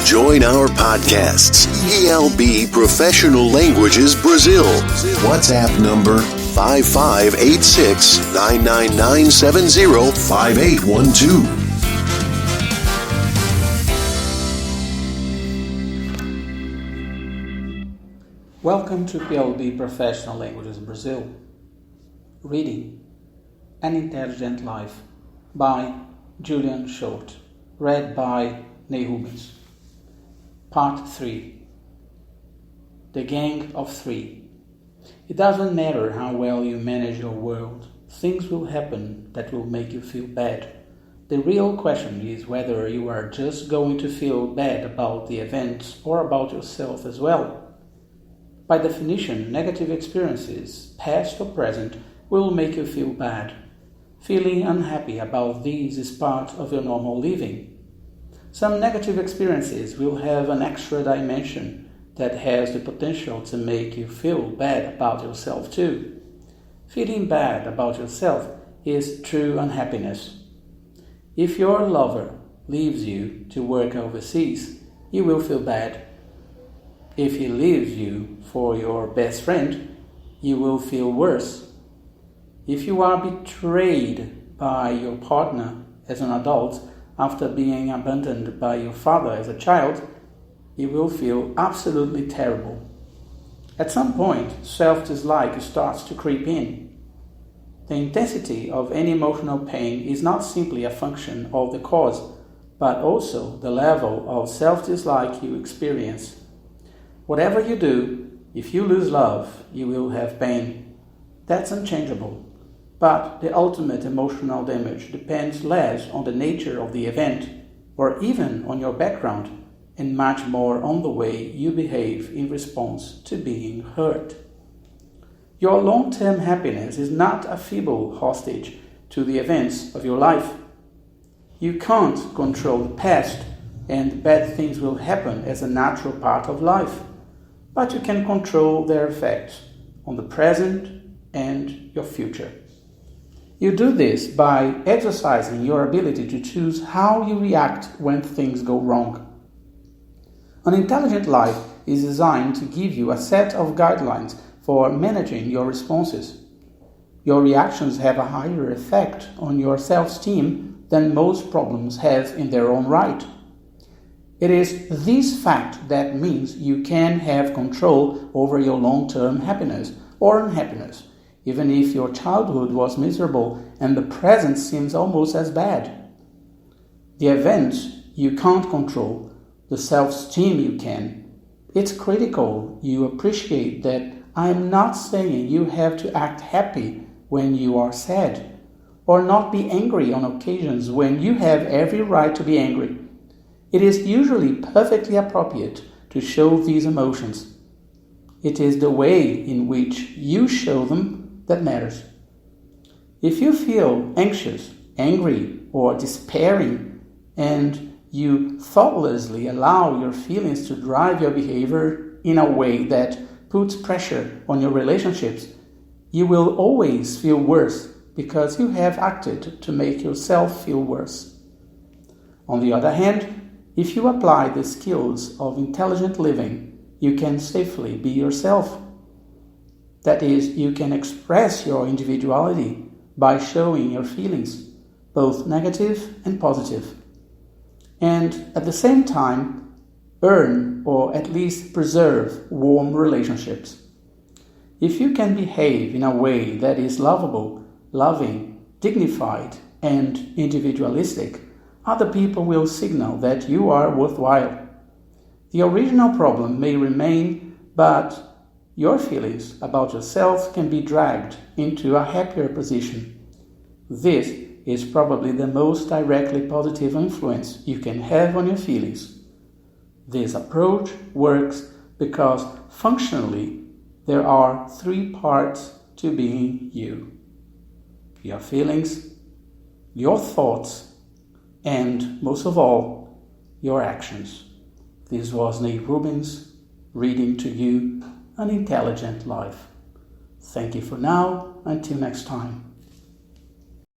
Join our podcasts, ELB Professional Languages Brazil. WhatsApp number 5586-99970-5812. Welcome to PLB Professional Languages Brazil. Reading An Intelligent Life by Julian Shorr. Read by Nunes. Part 3. The Gang of Three. It doesn't matter how well you manage your world. Things will happen that will make you feel bad. The real question is whether you are just going to feel bad about the events or about yourself as well. By definition, negative experiences, past or present, will make you feel bad. Feeling unhappy about these is part of your normal living. Some negative experiences will have an extra dimension that has the potential to make you feel bad about yourself too. Feeling bad about yourself is true unhappiness. If your lover leaves you to work overseas, you will feel bad. If he leaves you for your best friend, you will feel worse. If you are betrayed by your partner as an adult after being abandoned by your father as a child, you will feel absolutely terrible. At some point, self-dislike starts to creep in. The intensity of any emotional pain is not simply a function of the cause, but also the level of self-dislike you experience. Whatever you do, if you lose love, you will have pain. That's unchangeable. But the ultimate emotional damage depends less on the nature of the event, or even on your background, and much more on the way you behave in response to being hurt. Your long-term happiness is not a feeble hostage to the events of your life. You can't control the past, and bad things will happen as a natural part of life, but you can control their effects on the present and your future. You do this by exercising your ability to choose how you react when things go wrong. An intelligent life is designed to give you a set of guidelines for managing your responses. Your reactions have a higher effect on your self-esteem than most problems have in their own right. It is this fact that means you can have control over your long-term happiness or unhappiness, even if your childhood was miserable and the present seems almost as bad. The events you can't control, the self-esteem you can. It's critical you appreciate that I'm not saying you have to act happy when you are sad, or not be angry on occasions when you have every right to be angry. It is usually perfectly appropriate to show these emotions. It is the way in which you show them that matters. If you feel anxious, angry, or despairing, and you thoughtlessly allow your feelings to drive your behavior in a way that puts pressure on your relationships, you will always feel worse because you have acted to make yourself feel worse. On the other hand, if you apply the skills of intelligent living, you can safely be yourself. That is, you can express your individuality by showing your feelings, both negative and positive, and at the same time, earn or at least preserve warm relationships. If you can behave in a way that is lovable, loving, dignified, and individualistic, other people will signal that you are worthwhile. The original problem may remain, but your feelings about yourself can be dragged into a happier position. This is probably the most directly positive influence you can have on your feelings. This approach works because functionally there are three parts to being you: your feelings, your thoughts, and most of all, your actions. This was Nunes reading to you An Intelligent Life. Thank you for now. Until next time.